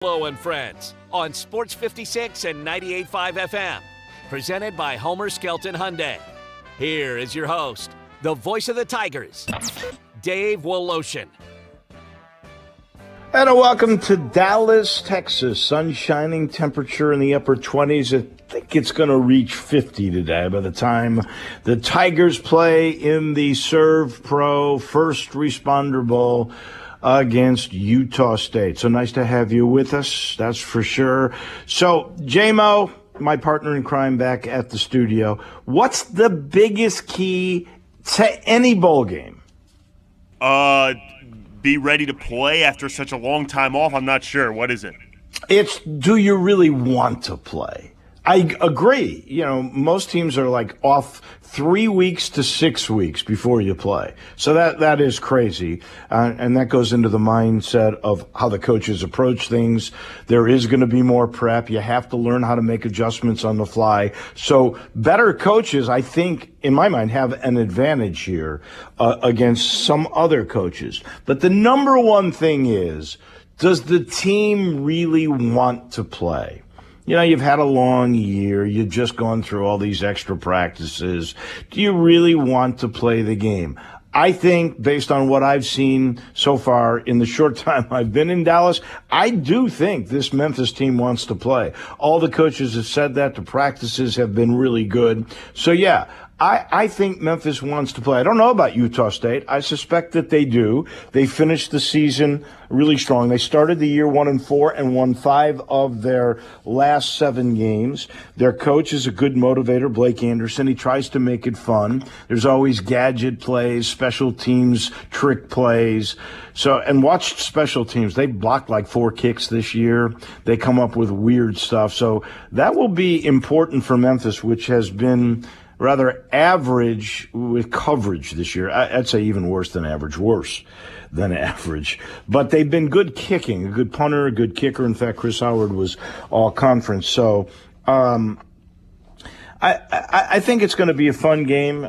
Wolo and Friends on Sports 56 and 98.5 FM. Presented by Homer Skelton Hyundai. Here is your host, the voice of the Tigers, Dave Woloshin. And welcome to Dallas, Texas. Sun shining, temperature in the upper 20s. I think it's going to reach 50 today by the time the Tigers play in the Serve Pro First Responder Bowl against Utah State. So nice to have you with us, that's for sure. So, J-Mo, my partner in crime, back at the studio. What's the biggest key to any bowl game? Be ready to play after such a long time off. I'm not sure. What is it? It's, do you really want to play? I agree. You know, most teams are like off 3 weeks to 6 weeks before you play. So that is crazy. And that goes into the mindset of how the coaches approach things. There is going to be more prep. You have to learn how to make adjustments on the fly. So better coaches, I think, in my mind, have an advantage here against some other coaches. But the number one thing is, does the team really want to play? You know, you've had a long year. You've just gone through all these extra practices. Do you really want to play the game? I think, based on what I've seen so far in the short time I've been in Dallas, I do think this Memphis team wants to play. All the coaches have said that. The practices have been really good. So, yeah, I think Memphis wants to play. I don't know about Utah State. I suspect that they do. They finished the season really strong. They started the year 1-4 and won 5 of their last 7 games. Their coach is a good motivator, Blake Anderson. He tries to make it fun. There's always gadget plays, special teams, trick plays. So, and watch special teams. They blocked like 4 kicks this year. They come up with weird stuff. So that will be important for Memphis, which has been rather average with coverage this year. I'd say even worse than average, worse than average. But they've been good kicking, a good punter, a good kicker. In fact, Chris Howard was all conference. So I think it's going to be a fun game. The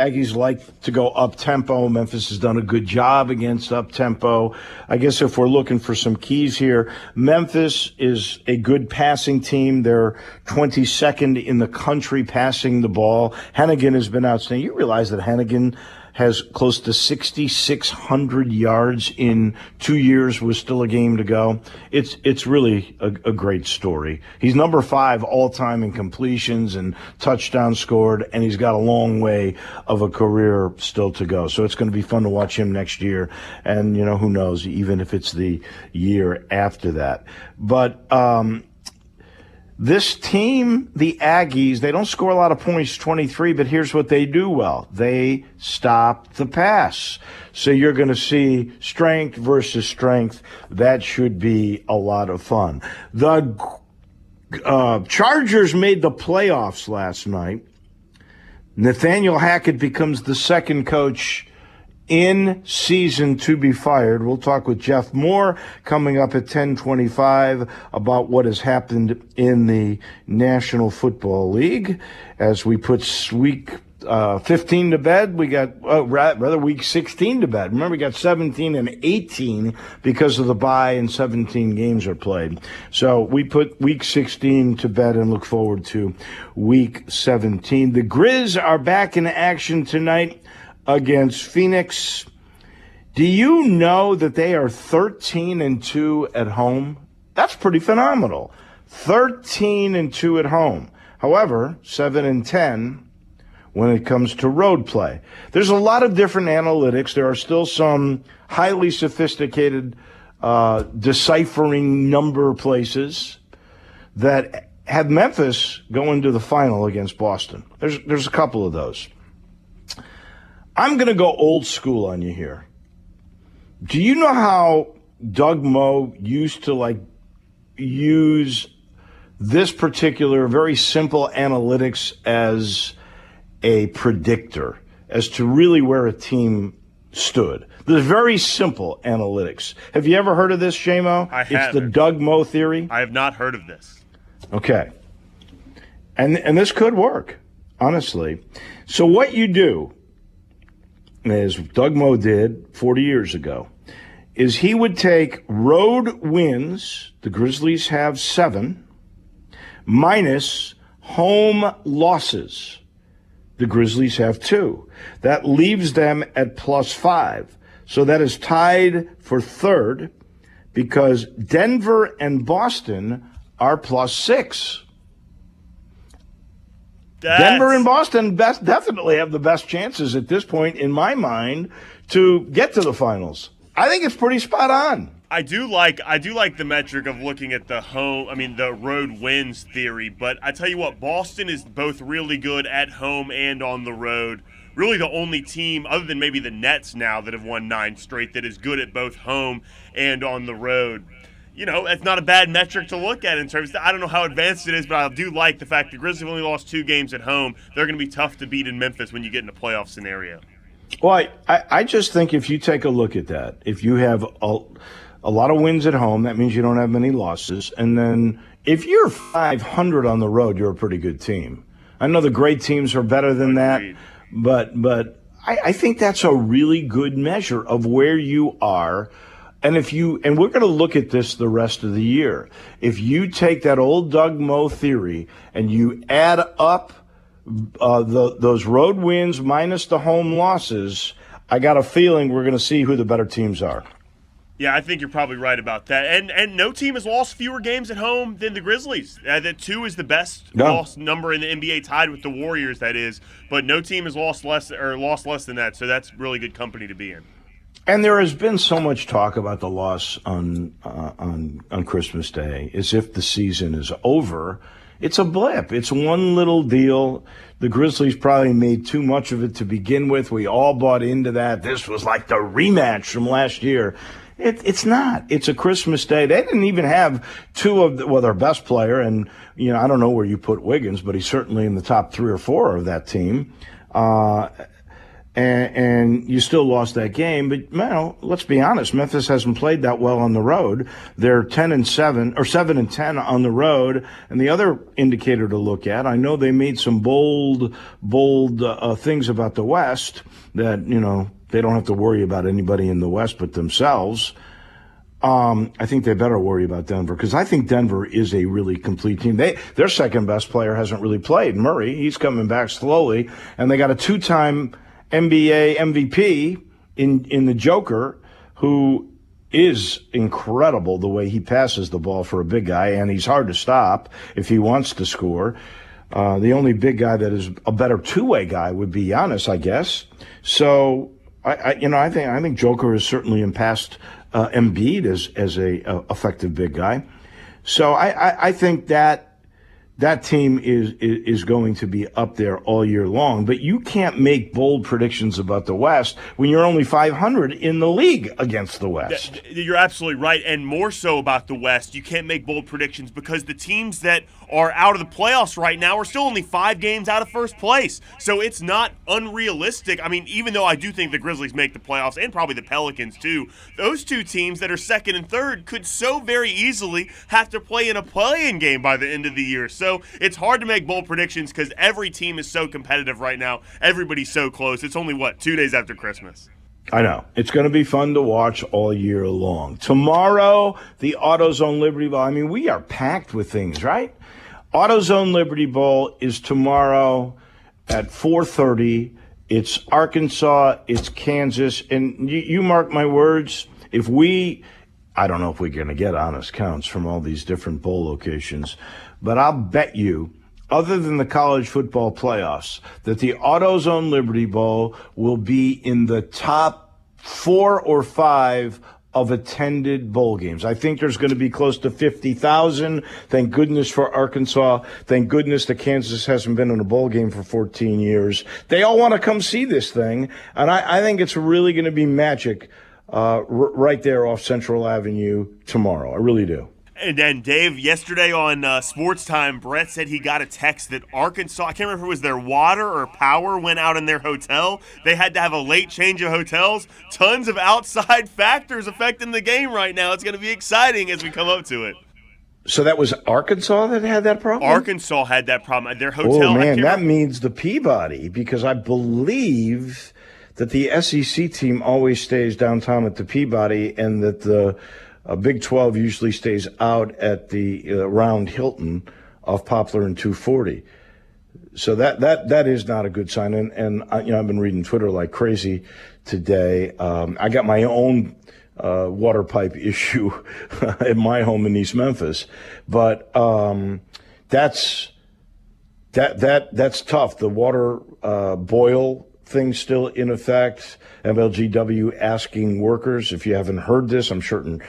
Aggies like to go up-tempo. Memphis has done a good job against up-tempo. I guess if we're looking for some keys here, Memphis is a good passing team. They're 22nd in the country passing the ball. Hennigan has been outstanding. You realize that Hennigan has close to 6,600 yards in 2 years with still a game to go. It's really a great story. He's number 5 all-time in completions and touchdowns scored, and he's got a long way of a career still to go. So it's going to be fun to watch him next year, and, you know, who knows, even if it's the year after that. But this team, the Aggies, they don't score a lot of points, 23, but here's what they do well. They stop the pass. So you're going to see strength versus strength. That should be a lot of fun. The Chargers made the playoffs last night. Nathaniel Hackett becomes the second coach in season to be fired. We'll talk with Jeff Moore coming up at 10:25 about what has happened in the National Football League. As we put week 15 to bed, we got, rather week 16 to bed. Remember, we got 17 and 18 because of the bye, and 17 games are played. So we put week 16 to bed and look forward to week 17. The Grizz are back in action tonight against Phoenix. Do you know that they are 13-2 at home? That's pretty phenomenal. 13-2 at home. However, 7-10 when it comes to road play. There's a lot of different analytics. There are still some highly sophisticated deciphering number places that have Memphis going to the final against Boston. There's a couple of those. I'm going to go old school on you here. Do you know how Doug Moe used to use this particular very simple analytics as a predictor as to really where a team stood? There's very simple analytics. Have you ever heard of this, J-Mo? I haven't. It's the Doug Moe theory. I have not heard of this. Okay. And this could work, honestly. So what you do, as Doug Moe did 40 years ago, is he would take road wins, the Grizzlies have 7, minus home losses. The Grizzlies have 2. That leaves them at +5. So that is tied for third because Denver and Boston are +6. Denver and Boston definitely have the best chances at this point, in my mind, to get to the finals. I think it's pretty spot on. I do like the metric of looking at the road wins theory, but I tell you what, Boston is both really good at home and on the road. Really the only team, other than maybe the Nets now, that have won 9 straight, that is good at both home and on the road. You know, it's not a bad metric to look at in terms of, I don't know how advanced it is, but I do like the fact the Grizzlies have only lost 2 games at home. They're going to be tough to beat in Memphis when you get in a playoff scenario. Well, I just think if you take a look at that, if you have a lot of wins at home, that means you don't have many losses. And then if you're 500 on the road, you're a pretty good team. I know the great teams are better than that, but I think that's a really good measure of where you are. And we're going to look at this the rest of the year. If you take that old Doug Moe theory and you add up those road wins minus the home losses, I got a feeling we're going to see who the better teams are. Yeah, I think you're probably right about that. And no team has lost fewer games at home than the Grizzlies. That 2 is the best loss number in the NBA, tied with the Warriors, that is. But no team has lost less than that, so that's really good company to be in. And there has been so much talk about the loss on Christmas Day, as if the season is over. It's a blip. It's one little deal. The Grizzlies probably made too much of it to begin with. We all bought into that. This was like the rematch from last year. It's not. It's a Christmas Day. They didn't even have 2 of their best player, and I don't know where you put Wiggins, but he's certainly in the top 3 or 4 of that team. And you still lost that game, but let's be honest. Memphis hasn't played that well on the road. They're 10-7 or 7-10 on the road. And the other indicator to look at, I know they made some bold things about the West that they don't have to worry about anybody in the West but themselves. I think they better worry about Denver because I think Denver is a really complete team. Their second best player hasn't really played, Murray. He's coming back slowly, and they got a 2-time NBA MVP in the Joker, who is incredible the way he passes the ball for a big guy, and he's hard to stop if he wants to score. The only big guy that is a better two-way guy would be Giannis, I guess. So I think Joker is certainly past Embiid as a effective big guy. So I think that team is going to be up there all year long. But you can't make bold predictions about the West when you're only 500 in the league against the West. You're absolutely right, and more so about the West. You can't make bold predictions because the teams that are out of the playoffs right now are still only 5 games out of first place. So it's not unrealistic. I mean, even though I do think the Grizzlies make the playoffs, and probably the Pelicans too, those 2 teams that are second and third could so very easily have to play in a play-in game by the end of the year. So it's hard to make bold predictions because every team is so competitive right now. Everybody's so close. It's only, 2 days after Christmas. I know. It's going to be fun to watch all year long. Tomorrow, the AutoZone Liberty Bowl. I mean, we are packed with things, right? AutoZone Liberty Bowl is tomorrow at 4:30. It's Arkansas, it's Kansas, and you mark my words, I don't know if we're going to get honest counts from all these different bowl locations, but I'll bet you, other than the college football playoffs, that the AutoZone Liberty Bowl will be in the top 4 or 5 of attended bowl games. I think there's going to be close to 50,000. Thank goodness for Arkansas. Thank goodness that Kansas hasn't been in a bowl game for 14 years. They all want to come see this thing, and I think it's really going to be magic right there off Central Avenue tomorrow. I really do. And then, Dave, yesterday on Sportstime, Brett said he got a text that Arkansas, I can't remember if it was their water or power went out in their hotel. They had to have a late change of hotels. Tons of outside factors affecting the game right now. It's going to be exciting as we come up to it. So that was Arkansas that had that problem? Arkansas had that problem. Their hotel. Oh, man, that means the Peabody, because I believe that the SEC team always stays downtown at the Peabody, and that the Big 12 usually stays out at the Round Hilton off Poplar and 240. So that is not a good sign. And I've been reading Twitter like crazy today. I got my own water pipe issue at my home in East Memphis, but that's tough. The water boil thing still in effect. MLGW asking workers, if you haven't heard this, I'm certain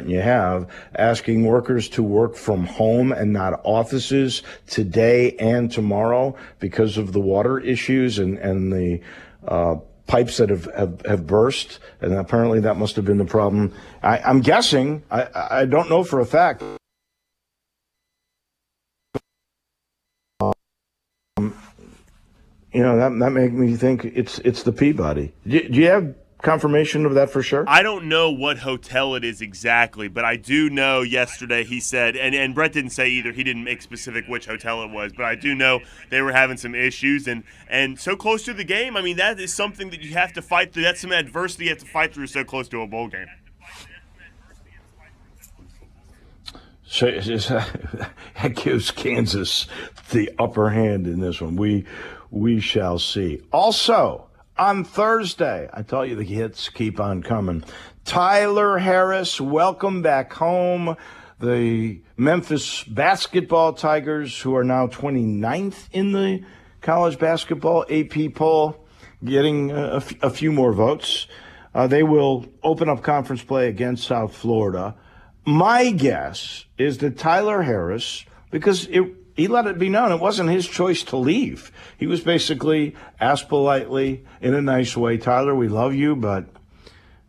you have, asking workers to work from home and not offices today and tomorrow because of the water issues and the pipes that have burst. And apparently that must have been the problem. I'm guessing, I don't know for a fact. That made me think it's the Peabody. Do you have confirmation of that for sure? I don't know what hotel it is exactly, but I do know yesterday he said, and Brett didn't say either, he didn't make specific which hotel it was, but I do know they were having some issues, and so close to the game, I mean, that is something that you have to fight through. That's some adversity you have to fight through so close to a bowl game. So that gives Kansas the upper hand in this one. We shall see. Also, on Thursday, I tell you the hits keep on coming. Tyler Harris, welcome back home. The Memphis basketball Tigers, who are now 29th in the college basketball AP poll, getting a few more votes. They will open up conference play against South Florida. My guess is that Tyler Harris, because he let it be known it wasn't his choice to leave. He was basically asked politely in a nice way, Tyler, we love you, but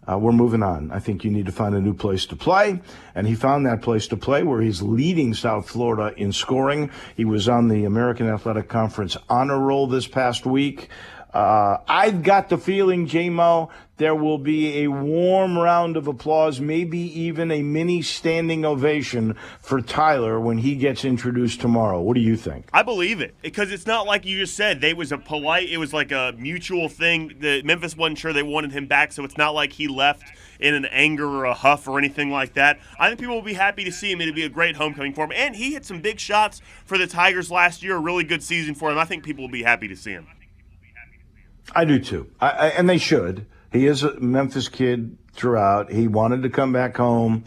we're moving on. I think you need to find a new place to play. And he found that place to play where he's leading South Florida in scoring. He was on the American Athletic Conference honor roll this past week. I've got the feeling, J-Mo, there will be a warm round of applause, maybe even a mini standing ovation for Tyler when he gets introduced tomorrow. What do you think? I believe it, because it's not like you just said. It was like a mutual thing. Memphis wasn't sure they wanted him back, so it's not like he left in an anger or a huff or anything like that. I think people will be happy to see him. It'll be a great homecoming for him. And he hit some big shots for the Tigers last year, a really good season for him. I think people will be happy to see him. I do too, and they should. He is a Memphis kid throughout. He wanted to come back home.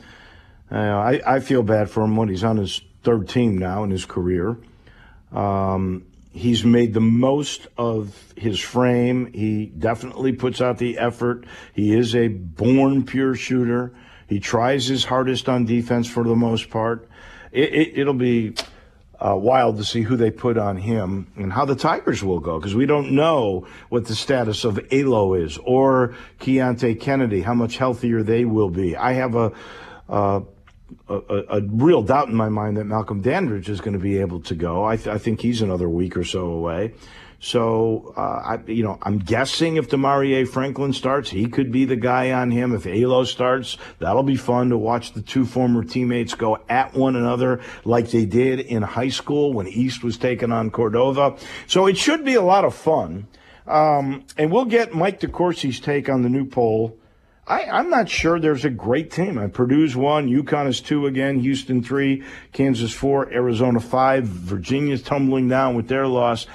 I feel bad for him when he's on his third team now in his career. He's made the most of his frame. He definitely puts out the effort. He is a born pure shooter. He tries his hardest on defense for the most part. It'll be wild to see who they put on him and how the Tigers will go, because we don't know what the status of Alo is or Keontae Kennedy, how much healthier they will be. I have a real doubt in my mind that Malcolm Dandridge is going to be able to go. I think he's another week or so away. So, I'm guessing if Demarie Franklin starts, he could be the guy on him. If Alo starts, that'll be fun to watch the two former teammates go at one another like they did in high school when East was taking on Cordova. So it should be a lot of fun. And we'll get Mike DeCourcy's take on the new poll. I'm not sure there's a great team. Purdue's 1, UConn is 2 again, Houston 3, Kansas 4, Arizona 5, Virginia's tumbling down with their loss.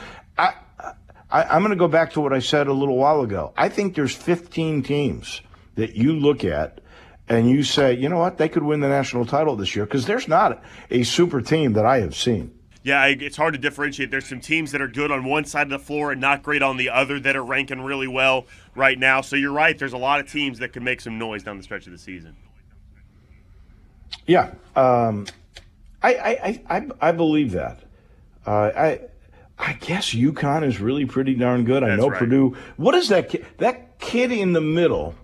I'm going to go back to what I said a little while ago. I think there's 15 teams that you look at and you say, you know what, they could win the national title this year, because there's not a super team that I have seen. Yeah, it's hard to differentiate. There's some teams that are good on one side of the floor and not great on the other that are ranking really well right now. So you're right, there's a lot of teams that can make some noise down the stretch of the season. Yeah, I believe that. I guess UConn is really pretty darn good. I know right. Purdue. What is that kid? That kid in the middle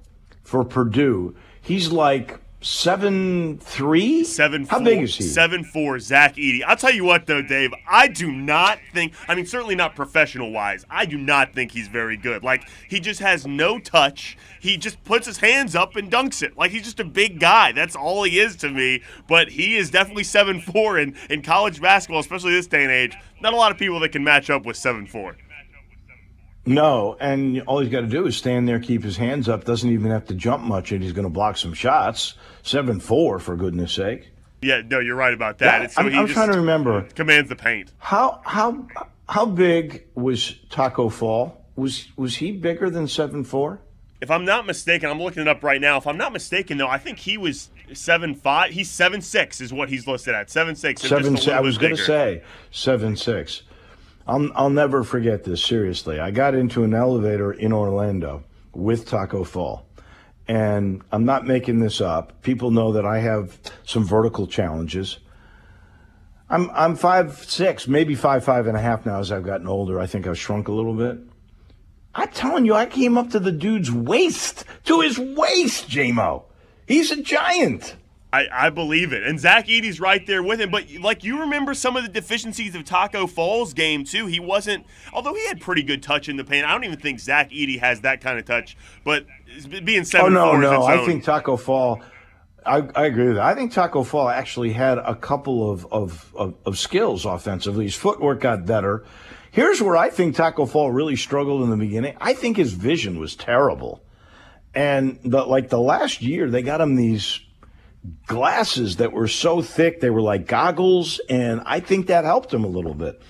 for Purdue, he's like 7'3"? 7'4". How big is he? 7'4", Zach Edey. I'll tell you what, though, Dave, I do not think – certainly not professional-wise. I do not think he's very good. Like, he just has no touch. He just puts his hands up and dunks it. Like, he's just a big guy. That's all he is to me. But he is definitely 7'4", in college basketball, especially this day and age. Not a lot of people that can match up with 7'4". No, and all he's got to do is stand there, keep his hands up, doesn't even have to jump much, and he's going to block some shots. 7'4", for goodness sake. Yeah, no, you're right about that. I'm trying to remember. Commands the paint. How big was Taco Fall? Was he bigger than 7'4"? If I'm not mistaken, I'm looking it up right now. If I'm not mistaken, though, I think he was 7'5". He's 7'6" is what he's listed at. 7'6". 7'6". I was going to say 7'6". I'll never forget this, seriously. I got into an elevator in Orlando with Taco Fall. And I'm not making this up. People know that I have some vertical challenges. I'm 5'6", maybe 5'5.5" now as I've gotten older. I think I've shrunk a little bit. I'm telling you, I came up to the dude's waist, to his waist, J-Mo. He's a giant. I believe it. And Zach Edey's right there with him. But, like, you remember some of the deficiencies of Taco Fall's game, too. He wasn't – although he had pretty good touch in the paint. I don't even think Zach Edey has that kind of touch. But being 7'4" no. I think Taco Fall – I agree with that. I think Taco Fall actually had a couple of skills offensively. His footwork got better. Here's where I think Taco Fall really struggled in the beginning. I think his vision was terrible. And, the last year, they got him these – glasses that were so thick they were like goggles, and I think that helped him a little bit.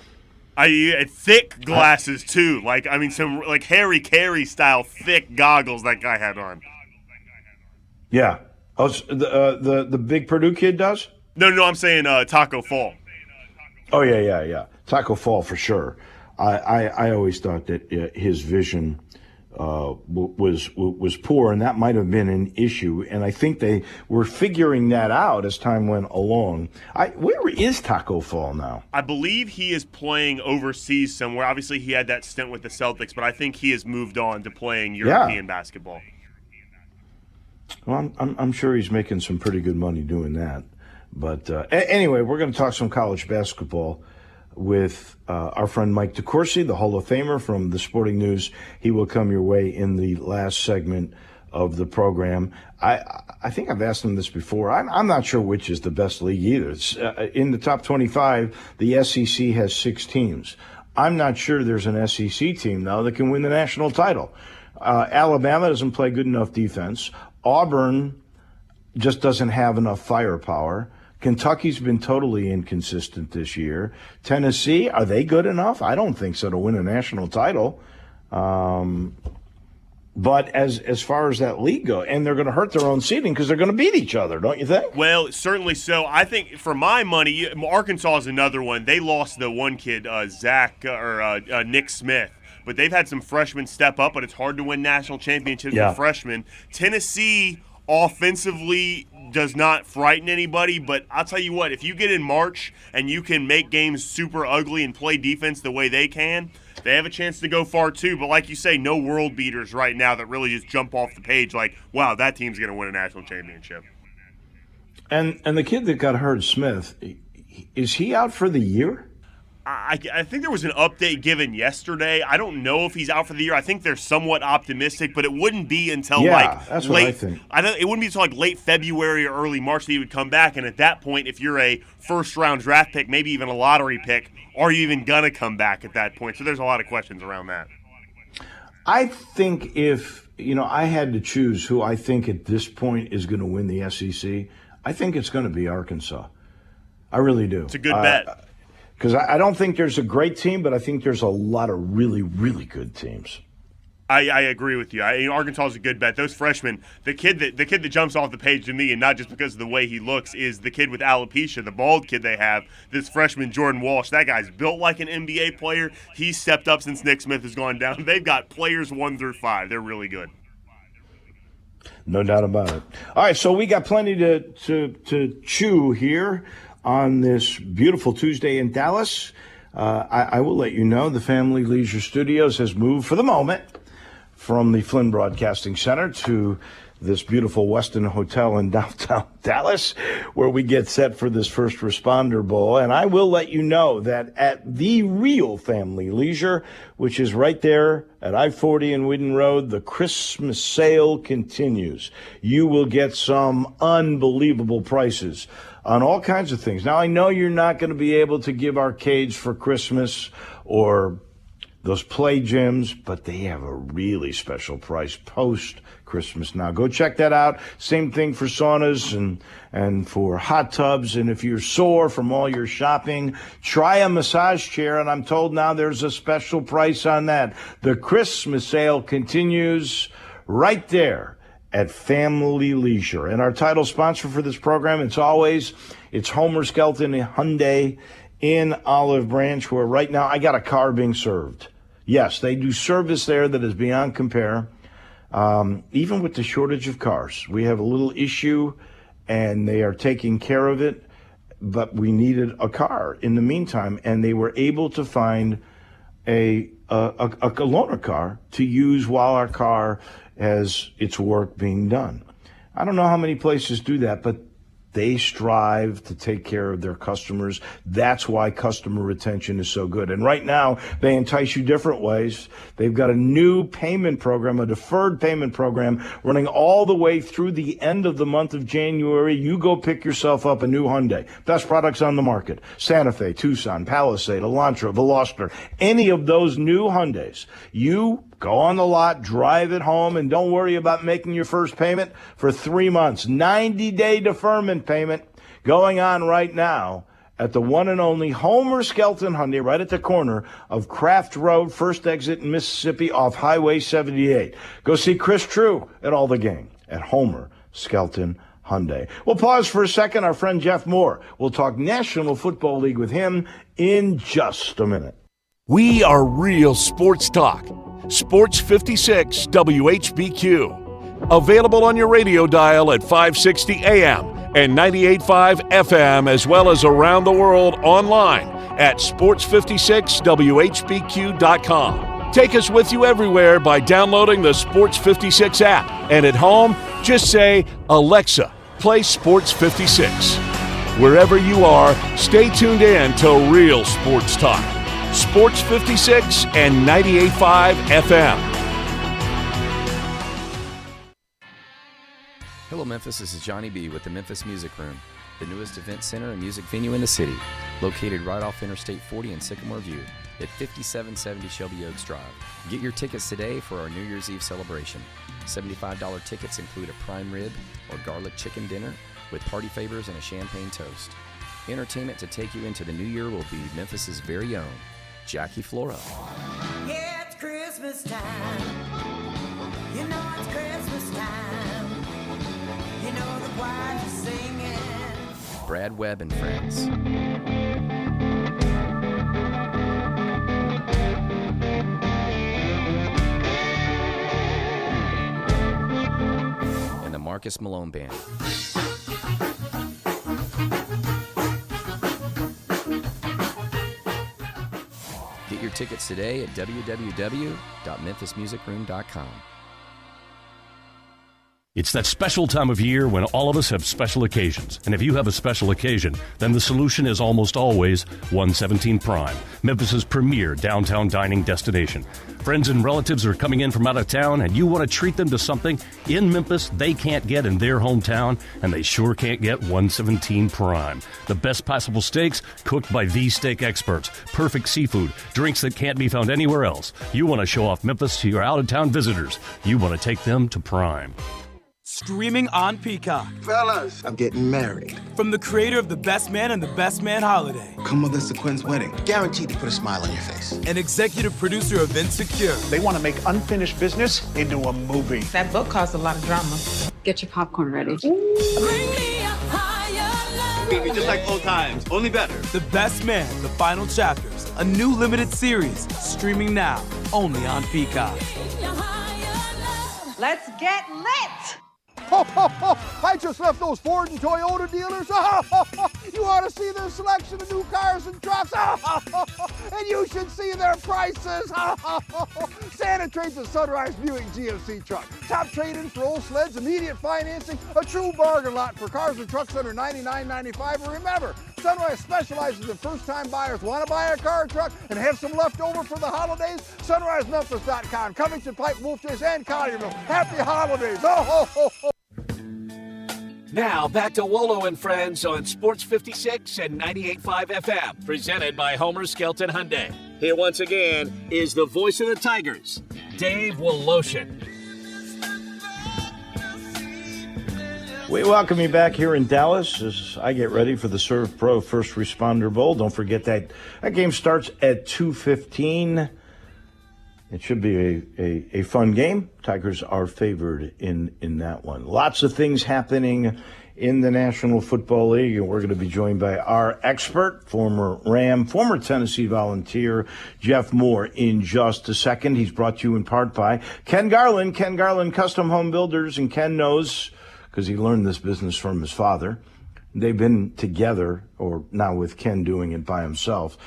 Thick glasses too, some Harry Carey style thick goggles that guy had on. Yeah, the big Purdue kid does. No, I'm saying Taco Fall. Oh yeah. Taco Fall for sure. I always thought that his vision was poor, and that might have been an issue. And I think they were figuring that out as time went along. Where is Taco Fall now? I believe he is playing overseas somewhere. Obviously, he had that stint with the Celtics, but I think he has moved on to playing European basketball. Well, I'm sure he's making some pretty good money doing that. But anyway, we're going to talk some college basketball with our friend Mike DeCourcy, the Hall of Famer from the Sporting News. He will come your way in the last segment of the program. I think I've asked him this before. I'm not sure which is the best league either. In the top 25, the SEC has 6 teams. I'm not sure there's an SEC team, though, that can win the national title. Alabama doesn't play good enough defense. Auburn just doesn't have enough firepower. Kentucky's been totally inconsistent this year. Tennessee, are they good enough? I don't think so to win a national title. But as far as that league goes, and they're going to hurt their own seeding because they're going to beat each other, don't you think? Well, certainly so. I think for my money, Arkansas is another one. They lost the one kid, Nick Smith. But they've had some freshmen step up, but it's hard to win national championships with freshmen. Tennessee offensively does not frighten anybody, but I'll tell you what, if you get in March and you can make games super ugly and play defense the way they can, they have a chance to go far too. But like you say, no world beaters right now that really just jump off the page like, wow, that team's going to win a national championship. And the kid that got hurt, Smith, is he out for the year? I think there was an update given yesterday. I don't know if he's out for the year. I think they're somewhat optimistic, but it wouldn't be until that's late. What I think. It wouldn't be until late February or early March that he would come back. And at that point, if you're a first-round draft pick, maybe even a lottery pick, are you even gonna come back at that point? So there's a lot of questions around that. I think if I had to choose who I think at this point is going to win the SEC, I think it's going to be Arkansas. I really do. It's a good bet. Because I don't think there's a great team, but I think there's a lot of really, really good teams. I agree with you. Arkansas is a good bet. Those freshmen, the kid that jumps off the page to me, and not just because of the way he looks, is the kid with alopecia, the bald kid they have. This freshman Jordan Walsh. That guy's built like an NBA player. He's stepped up since Nick Smith has gone down. They've got players 1 through 5. They're really good. No doubt about it. All right, so we got plenty to chew here on this beautiful Tuesday in Dallas. I will let you know the Family Leisure Studios has moved for the moment from the Flynn Broadcasting Center to this beautiful Westin Hotel in downtown Dallas, where we get set for this First Responder Bowl. And I will let you know that at the real Family Leisure, which is right there at I-40 and Whedon Road, the Christmas sale continues. You will get some unbelievable prices on all kinds of things. Now, I know you're not going to be able to give arcades for Christmas or those play gyms, but they have a really special price post-Christmas now. Go check that out. Same thing for saunas and for hot tubs. And if you're sore from all your shopping, try a massage chair. And I'm told now there's a special price on that. The Christmas sale continues right there at Family Leisure. And our title sponsor for this program, it's Homer Skelton Hyundai in Olive Branch, where right now I got a car being served. Yes, they do service there that is beyond compare. Even with the shortage of cars, we have a little issue, and they are taking care of it, but we needed a car in the meantime, and they were able to find a loaner car to use while our car has its work being done. I don't know how many places do that, but they strive to take care of their customers. That's why customer retention is so good. And right now, they entice you different ways. They've got a new payment program, a deferred payment program, running all the way through the end of the month of January. You go pick yourself up a new Hyundai. Best products on the market: Santa Fe, Tucson, Palisade, Elantra, Veloster, any of those new Hyundais. You go on the lot, drive it home, and don't worry about making your first payment for 3 months. 90-day deferment payment going on right now at the one and only Homer Skelton Hyundai, right at the corner of Craft Road, first exit in Mississippi off Highway 78. Go see Chris True at all the game at Homer Skelton Hyundai. We'll pause for a second. Our friend Jeff Moore. We'll talk National Football League with him in just a minute. We are real sports talk. Sports 56 WHBQ. Available on your radio dial at 560 AM and 98.5 FM, as well as around the world online at sports56whbq.com. Take us with you everywhere by downloading the Sports 56 app. And at home, just say, Alexa, play Sports 56. Wherever you are, stay tuned in to Real Sports Talk. Sports 56 and 98.5 FM. Hello, Memphis. This is Johnny B. with the Memphis Music Room, the newest event center and music venue in the city, located right off Interstate 40 in Sycamore View at 5770 Shelby Oaks Drive. Get your tickets today for our New Year's Eve celebration. $75 tickets include a prime rib or garlic chicken dinner with party favors and a champagne toast. Entertainment to take you into the new year will be Memphis's very own Jackie Flora. Yeah, it's Christmas time. You know it's Christmas time. You know the choir's singing. Brad Webb and Friends. And the Marcus Malone Band. Get your tickets today at www.memphismusicroom.com. It's that special time of year when all of us have special occasions. And if you have a special occasion, then the solution is almost always 117 Prime, Memphis's premier downtown dining destination. Friends and relatives are coming in from out of town, and you want to treat them to something in Memphis they can't get in their hometown, and they sure can't get 117 Prime. The best possible steaks cooked by the steak experts, perfect seafood, drinks that can't be found anywhere else. You want to show off Memphis to your out-of-town visitors. You want to take them to Prime. Streaming on Peacock. Fellas, I'm getting married. From the creator of The Best Man and The Best Man Holiday. Come with us to Quinn's wedding. Guaranteed to put a smile on your face. And executive producer of Insecure. They want to make unfinished business into a movie. That book caused a lot of drama. Get your popcorn ready. Bring me a higher love. It's gonna be just like old times, only better. The Best Man, The Final Chapters. A new limited series. Streaming now. Only on Peacock. Let's get lit! I just left those Ford and Toyota dealers. You ought to see their selection of new cars and trucks. And you should see their prices. Santa trades a Sunrise Buick GMC truck. Top trade-in for old sleds, immediate financing, a true bargain lot for cars and trucks under $99.95. And remember, Sunrise specializes in first-time buyers. Want to buy a car or truck and have some left over for the holidays? SunriseMemphis.com, Covington, Pike, Wolf Chase, and Collierville. Happy holidays. Now back to Wolo and Friends on Sports 56 and 98.5 FM, presented by Homer Skelton Hyundai. Here once again is the voice of the Tigers, Dave Woloshin. We welcome you back here in Dallas as I get ready for the Serve Pro First Responder Bowl. Don't forget that game starts at 2:15. It should be a fun game. Tigers are favored in that one. Lots of things happening in the National Football League, and we're going to be joined by our expert, former Ram, former Tennessee Volunteer, Jeff Moore, in just a second. He's brought to you in part by Ken Garland Custom Home Builders, and Ken knows, because he learned this business from his father. They've been together, or now with Ken doing it by himself,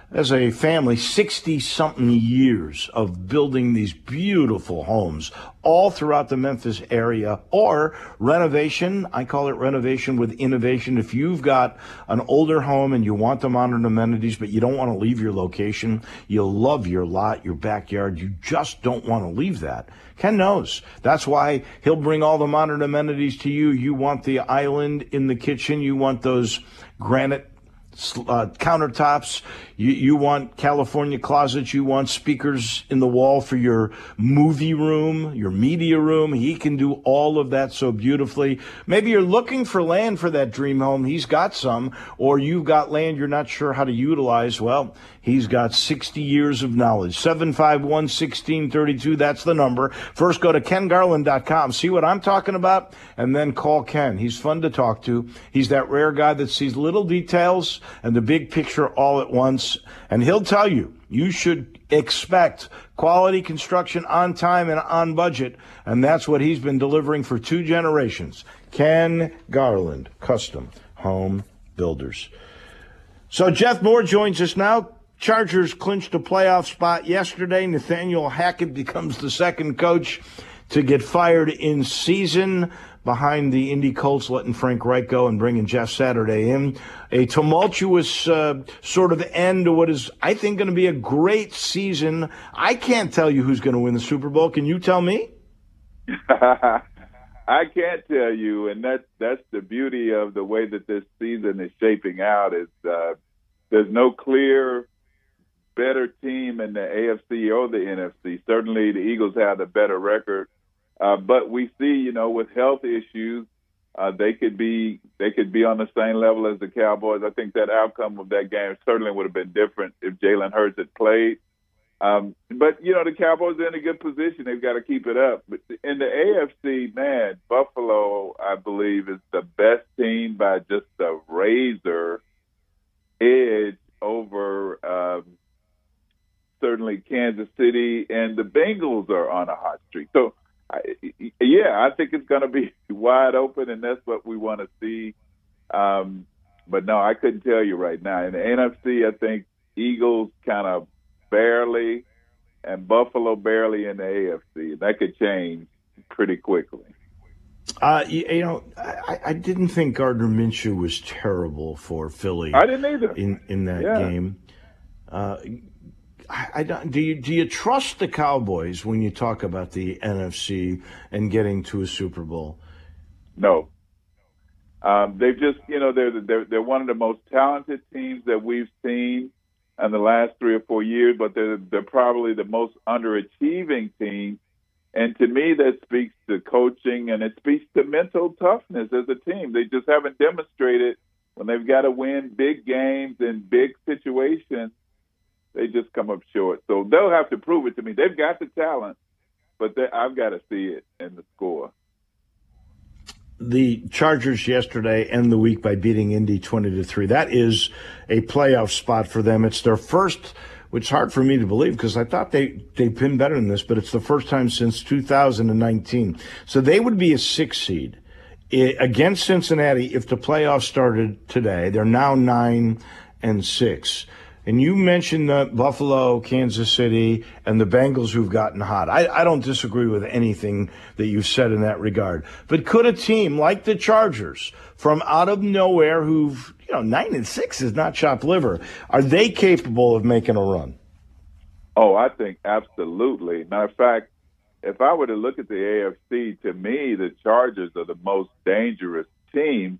as a family, 60-something years of building these beautiful homes all throughout the Memphis area, or renovation. I call it renovation with innovation. If you've got an older home and you want the modern amenities, but you don't want to leave your location, you love your lot, your backyard, you just don't want to leave that, Ken knows. That's why he'll bring all the modern amenities to you. You want the island in the kitchen. You want those granite countertops. You want California closets. You want speakers in the wall for your movie room, your media room. He can do all of that so beautifully. Maybe you're looking for land for that dream home. He's got some. Or you've got land you're not sure how to utilize. Well, he's got 60 years of knowledge. 751-1632, that's the number. First, go to kengarland.com. See what I'm talking about, and then call Ken. He's fun to talk to. He's that rare guy that sees little details and the big picture all at once. And he'll tell you, you should expect quality construction on time and on budget. And that's what he's been delivering for 2 generations. Ken Garland, Custom Home Builders. So Jeff Moore joins us now. Chargers clinched a playoff spot yesterday. Nathaniel Hackett becomes the second coach to get fired in season, behind the Indy Colts letting Frank Reich go and bringing Jeff Saturday in. A tumultuous sort of end to what is, I think, going to be a great season. I can't tell you who's going to win the Super Bowl. Can you tell me? I can't tell you, and that's the beauty of the way that this season is shaping out. Is there's no clear better team in the AFC or the NFC. Certainly the Eagles have the better record. But we see, with health issues, they could be on the same level as the Cowboys. I think that outcome of that game certainly would have been different if Jalen Hurts had played. But the Cowboys are in a good position. They've got to keep it up. But in the AFC, man, Buffalo, I believe, is the best team by just a razor edge over certainly Kansas City, and the Bengals are on a hot streak. So, I think it's going to be wide open, and that's what we want to see. But no, I couldn't tell you right now. In the NFC, I think Eagles kind of barely, and Buffalo barely in the AFC. That could change pretty quickly. I didn't think Gardner Minshew was terrible for Philly. I didn't either in that game. Do you trust the Cowboys when you talk about the NFC and getting to a Super Bowl? No. They've just, they're one of the most talented teams that we've seen in the last 3 or 4 years, but they're probably the most underachieving team. And to me, that speaks to coaching, and it speaks to mental toughness as a team. They just haven't demonstrated when they've got to win big games in big situations. They just come up short. So they'll have to prove it to me. They've got the talent, but I've got to see it in the score. The Chargers yesterday end the week by beating Indy 20-3. That is a playoff spot for them. It's their first, which is hard for me to believe because I thought they've been better than this, but it's the first time since 2019. So they would be a 6 seed against Cincinnati if the playoffs started today. They're now 9-6. And you mentioned the Buffalo, Kansas City, and the Bengals who've gotten hot. I don't disagree with anything that you've said in that regard. But could a team like the Chargers from out of nowhere who've, 9-6 is not chopped liver, are they capable of making a run? Oh, I think absolutely. Matter of fact, if I were to look at the AFC, to me, the Chargers are the most dangerous team.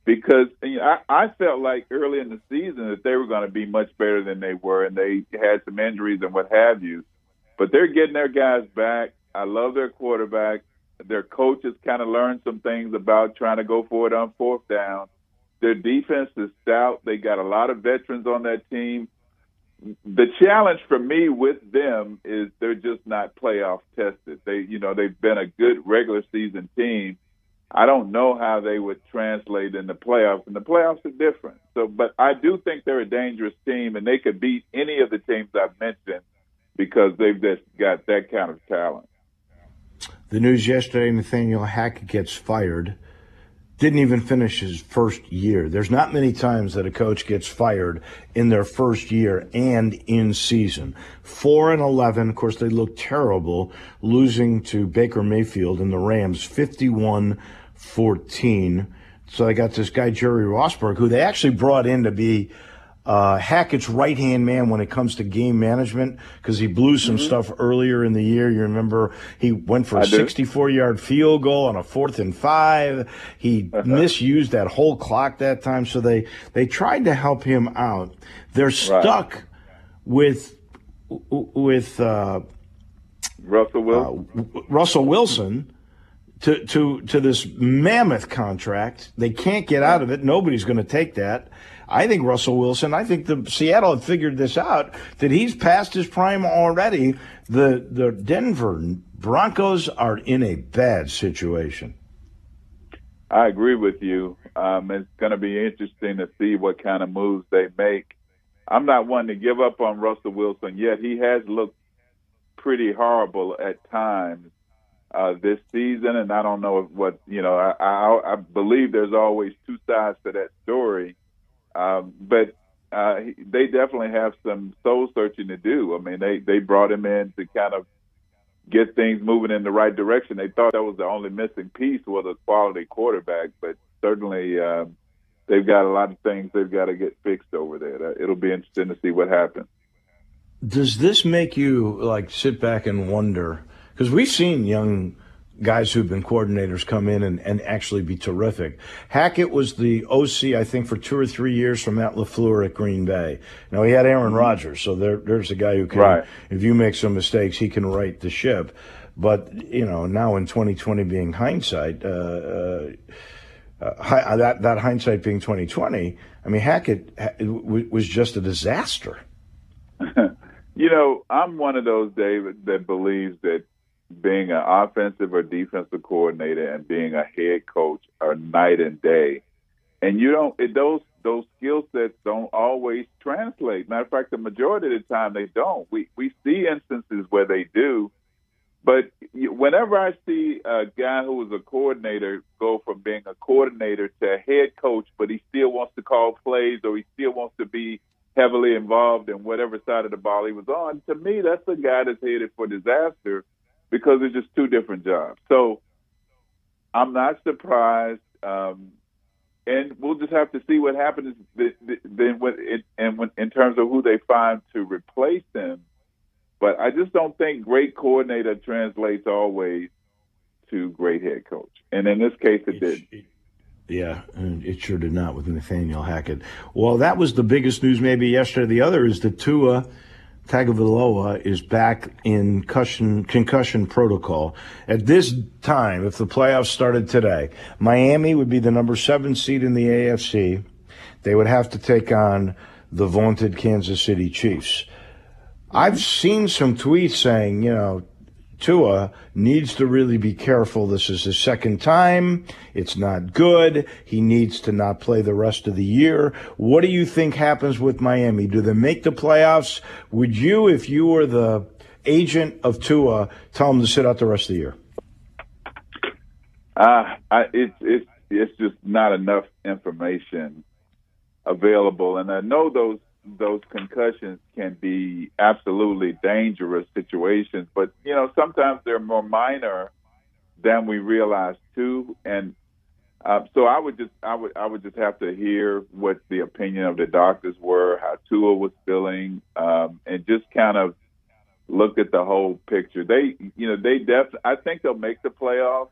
because I felt like early in the season that they were going to be much better than they were, and they had some injuries and what have you. But they're getting their guys back. I love their quarterback. Their coaches kind of learned some things about trying to go for it on fourth down. Their defense is stout. They got a lot of veterans on that team. The challenge for me with them is they're just not playoff tested. They've been a good regular season team. I don't know how they would translate in the playoffs, and the playoffs are different. But I do think they're a dangerous team, and they could beat any of the teams I've mentioned because they've just got that kind of talent. The news yesterday, Nathaniel Hackett gets fired. Didn't even finish his first year. There's not many times that a coach gets fired in their first year and in season. 4-11. Of course, they look terrible, losing to Baker Mayfield and the Rams 51-14. So they got this guy, Jerry Rossberg, who they actually brought in to be Hackett's right-hand man when it comes to game management, because he blew some stuff earlier in the year. You remember he went for a 64-yard field goal on a 4th and 5. He misused that whole clock that time, so they tried to help him out. They're stuck with Russell Wilson to this mammoth contract. They can't get out of it. Nobody's going to take that. I think Russell Wilson, I think the Seattle had figured this out, that he's past his prime already. The Denver Broncos are in a bad situation. I agree with you. It's going to be interesting to see what kind of moves they make. I'm not one to give up on Russell Wilson yet. He has looked pretty horrible at times this season, and I don't know I believe there's always two sides to that story. But they definitely have some soul searching to do. I mean, they brought him in to kind of get things moving in the right direction. They thought that was the only missing piece was a quality quarterback, but certainly they've got a lot of things they've got to get fixed over there. It'll be interesting to see what happens. Does this make you sit back and wonder? Because we've seen young guys who've been coordinators come in and actually be terrific. Hackett was the OC, I think, for 2 or 3 years from Matt LaFleur at Green Bay. Now, he had Aaron Rodgers, so there's a guy who can, if you make some mistakes, he can right the ship. But, now in 2020 being hindsight, that hindsight being 2020, I mean, Hackett was just a disaster. I'm one of those, David, that believes that being an offensive or defensive coordinator and being a head coach are night and day. And those skill sets don't always translate. Matter of fact, the majority of the time they don't. We see instances where they do. But whenever I see a guy who was a coordinator go from being a coordinator to a head coach, but he still wants to call plays or he still wants to be heavily involved in whatever side of the ball he was on, to me, that's a guy that's headed for disaster, because it's just two different jobs. So I'm not surprised, and we'll just have to see what happens then in terms of who they find to replace him. But I just don't think great coordinator translates always to great head coach. And in this case, it did. Yeah, and it sure did not with Nathaniel Hackett. Well, that was the biggest news maybe yesterday. The other is that Tua Tagovailoa is back in concussion protocol. At this time, if the playoffs started today, Miami would be the number 7 seed in the AFC. They would have to take on the vaunted Kansas City Chiefs. I've seen some tweets saying, Tua needs to really be careful. This is his second time. It's not good. He needs to not play the rest of the year. What do you think happens with Miami? Do they make the playoffs? Would you, if you were the agent of Tua, tell him to sit out the rest of the year? It's just not enough information available. And I know those concussions can be absolutely dangerous situations, but sometimes they're more minor than we realize too. And so I would just have to hear what the opinion of the doctors were, how Tua was feeling, and just kind of look at the whole picture. I think they'll make the playoffs.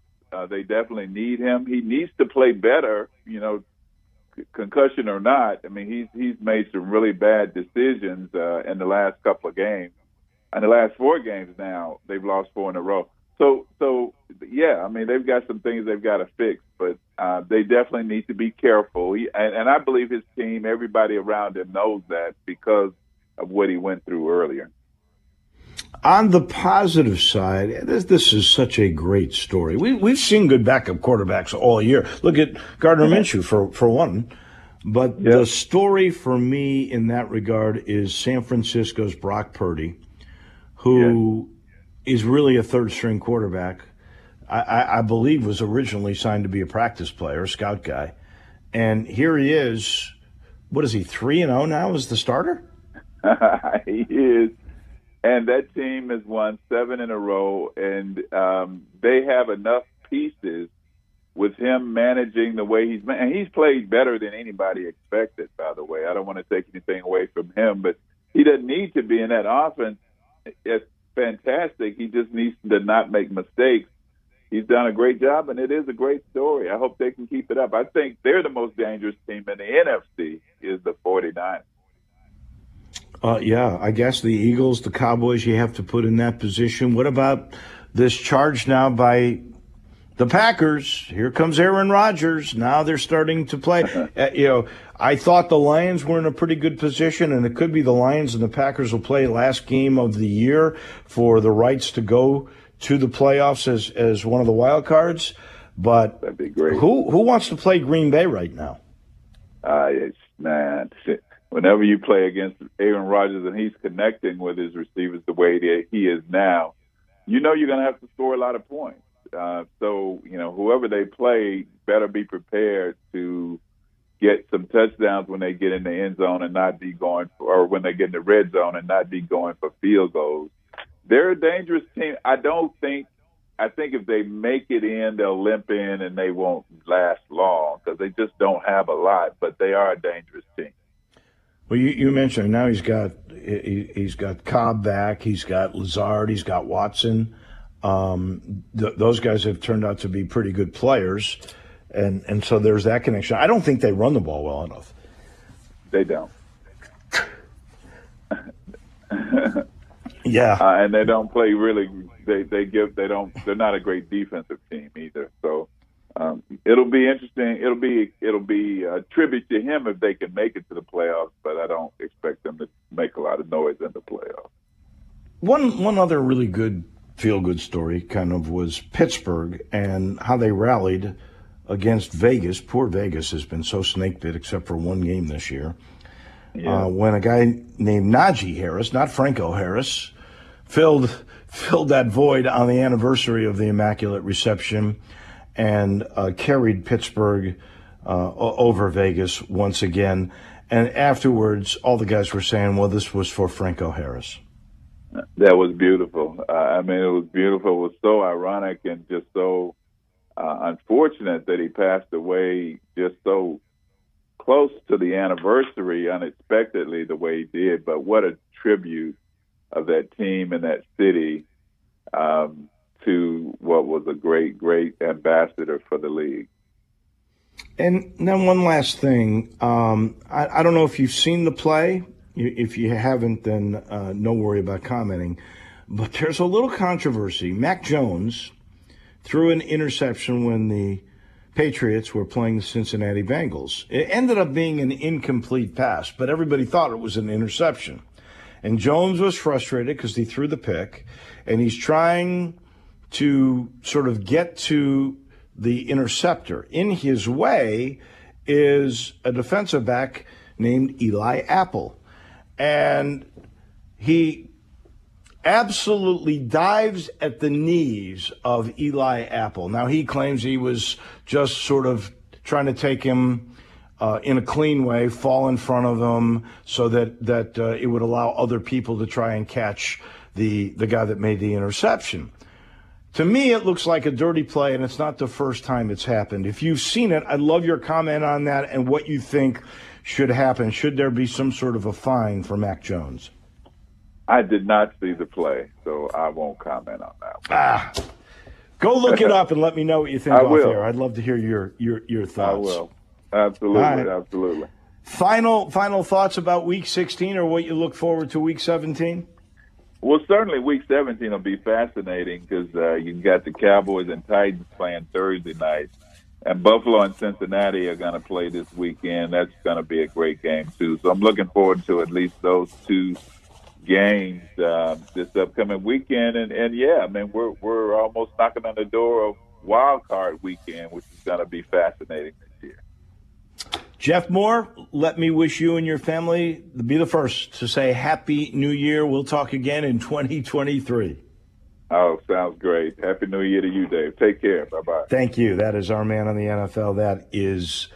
They definitely need him. He needs to play better, concussion or not, I mean, he's made some really bad decisions in the last couple of games. In the last 4 games now, they've lost 4 in a row. So yeah, I mean, they've got some things they've got to fix, but they definitely need to be careful. And I believe his team, everybody around him knows that because of what he went through earlier. On the positive side, this is such a great story. We've seen good backup quarterbacks all year. Look at Gardner Minshew for one. But the story for me in that regard is San Francisco's Brock Purdy, who is really a third-string quarterback. I believe was originally signed to be a practice player, a scout guy. And here he is. What is he, 3-0 now as the starter? He is. And that team has won 7 in a row, and they have enough pieces with him managing the way and he's played better than anybody expected, by the way. I don't want to take anything away from him, but he doesn't need to be in that offense. It's fantastic. He just needs to not make mistakes. He's done a great job, and it is a great story. I hope they can keep it up. I think they're the most dangerous team in the NFC is the 49ers. Yeah, I guess the Eagles, the Cowboys, you have to put in that position. What about this charge now by the Packers? Here comes Aaron Rodgers. Now they're starting to play. I thought the Lions were in a pretty good position, and it could be the Lions and the Packers will play last game of the year for the rights to go to the playoffs as one of the wild cards. But that'd be great. Who wants to play Green Bay right now? Whenever you play against Aaron Rodgers and he's connecting with his receivers the way that he is now, you're going to have to score a lot of points. So whoever they play better be prepared to get some touchdowns when they get in the end zone and not be going or when they get in the red zone and not be going for field goals. They're a dangerous team. I think if they make it in, they'll limp in and they won't last long because they just don't have a lot, but they are a dangerous team. Well, you mentioned now he's got Cobb back, he's got Lazard, he's got Watson. Those guys have turned out to be pretty good players, and so there's that connection. I don't think they run the ball well enough. They don't. Yeah, and they don't play really. They're not a great defensive team either. So. It'll be interesting. It'll be a tribute to him if they can make it to the playoffs, but I don't expect them to make a lot of noise in the playoffs. One other really good feel-good story kind of was Pittsburgh and how they rallied against Vegas. Poor Vegas has been so snake-bit except for one game this year. Yeah. When a guy named Najee Harris, not Franco Harris, filled that void on the anniversary of the Immaculate Reception and carried Pittsburgh over Vegas once again. And afterwards, all the guys were saying, well, this was for Franco Harris. That was beautiful. It was beautiful. It was so ironic and just so unfortunate that he passed away just so close to the anniversary unexpectedly the way he did. But what a tribute of that team and that city to what was a great, great ambassador for the league. And then one last thing. I don't know if you've seen the play. If you haven't, then no worry about commenting. But there's a little controversy. Mac Jones threw an interception when the Patriots were playing the Cincinnati Bengals. It ended up being an incomplete pass, but everybody thought it was an interception. And Jones was frustrated because he threw the pick, and he's trying to sort of get to the interceptor. In his way is a defensive back named Eli Apple. And he absolutely dives at the knees of Eli Apple. Now, he claims he was just sort of trying to take him in a clean way, fall in front of him so that it would allow other people to try and catch the guy that made the interception. To me, it looks like a dirty play, and it's not the first time it's happened. If you've seen it, I'd love your comment on that and what you think should happen. Should there be some sort of a fine for Mac Jones? I did not see the play, so I won't comment on that one. Go look it up and let me know what you think I off will. air. I'd love to hear your thoughts. I will. Absolutely, All right. absolutely. Final thoughts about Week 16 or what you look forward to Week 17? Well, certainly Week 17 will be fascinating because you got the Cowboys and Titans playing Thursday night. And Buffalo and Cincinnati are going to play this weekend. That's going to be a great game, too. So I'm looking forward to at least those two games this upcoming weekend. And yeah, I mean, we're almost knocking on the door of Wild Card weekend, which is going to be fascinating this year. Jeff Moore, let me wish you and your family to be the first to say Happy New Year. We'll talk again in 2023. Oh, sounds great. Happy New Year to you, Dave. Take care. Bye-bye. Thank you. That is our man on the NFL. That is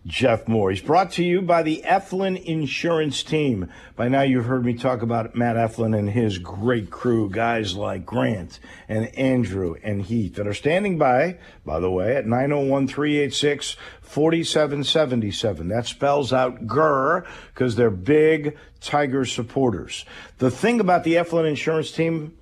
Jeff Moore. He's brought to you by the Eflin Insurance Team. By now you've heard me talk about Matt Eflin and his great crew, guys like Grant and Andrew and Heath that are standing by the way, at 901-386-4777. That spells out GER because they're big Tiger supporters. The thing about the Eflin Insurance Team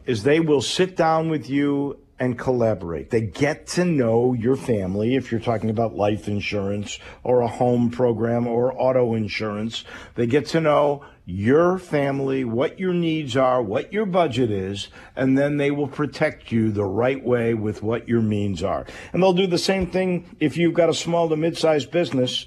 is they will sit down with you and collaborate. They get to know your family if you're talking about life insurance or a home program or auto insurance. They get to know your family, what your needs are, what your budget is, and then they will protect you the right way with what your means are. And they'll do the same thing if you've got a small to mid-sized business.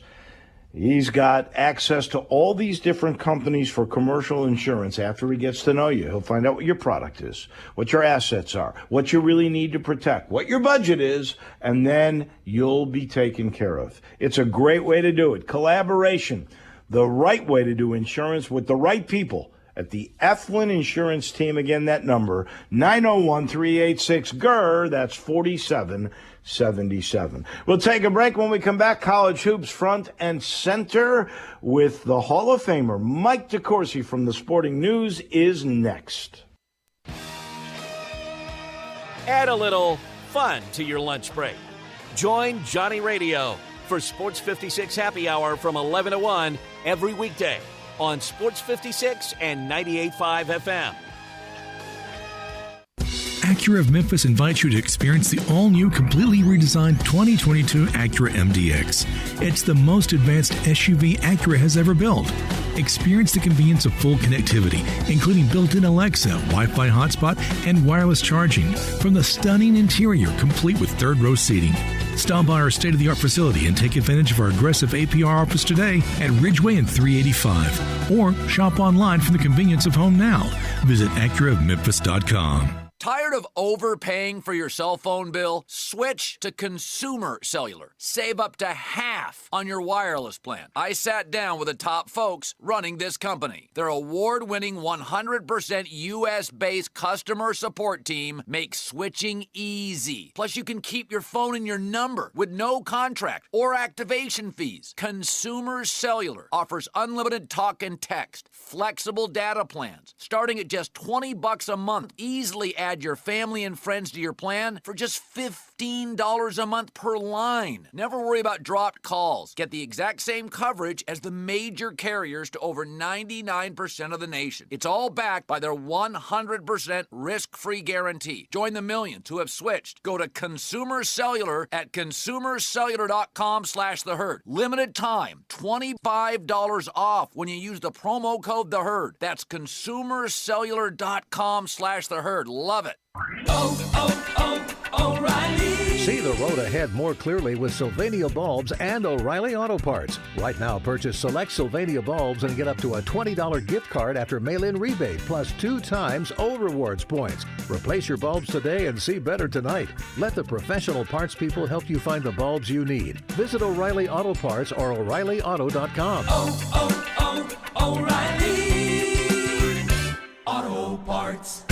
He's got access to all these different companies for commercial insurance. After he gets to know you, he'll find out what your product is, what your assets are, what you really need to protect, what your budget is, and then you'll be taken care of. It's a great way to do it. Collaboration, the right way to do insurance with the right people at the Eflin Insurance Team. Again, that number, 901-386-GER, that's 4777. We'll take a break. When we come back, college hoops front and center with the Hall of Famer Mike DeCourcy from the Sporting News is next. Add a little fun to your lunch break. Join Johnny Radio for Sports 56 Happy Hour from 11 to 1 every weekday on Sports 56 and 98.5 FM. Acura of Memphis invites you to experience the all-new, completely redesigned 2022 Acura MDX. It's the most advanced SUV Acura has ever built. Experience the convenience of full connectivity, including built-in Alexa, Wi-Fi hotspot, and wireless charging, from the stunning interior, complete with third-row seating. Stop by our state-of-the-art facility and take advantage of our aggressive APR offers today at Ridgeway and 385. Or shop online from the convenience of home now. Visit AcuraofMemphis.com. Tired of overpaying for your cell phone bill? Switch to Consumer Cellular. Save up to half on your wireless plan. I sat down with the top folks running this company. Their award-winning 100% U.S.-based customer support team makes switching easy. Plus, you can keep your phone and your number with no contract or activation fees. Consumer Cellular offers unlimited talk and text, flexible data plans, starting at just $20 a month. Easily add your family and friends to your plan for just $15 a month per line. Never worry about dropped calls. Get the exact same coverage as the major carriers to over 99% of the nation. It's all backed by their 100% risk-free guarantee. Join the millions who have switched. Go to Consumer Cellular at consumercellular.com/theherd. Limited time, $25 off when you use the promo code THEHERD. That's consumercellular.com/theherd. Love it. O'Reilly. See the road ahead more clearly with Sylvania Bulbs and O'Reilly Auto Parts. Right now, purchase select Sylvania bulbs and get up to a $20 gift card after mail-in rebate, plus 2 times O Rewards points. Replace your bulbs today and see better tonight. Let the professional parts people help you find the bulbs you need. Visit O'Reilly Auto Parts or O'ReillyAuto.com. O'Reilly Auto Parts.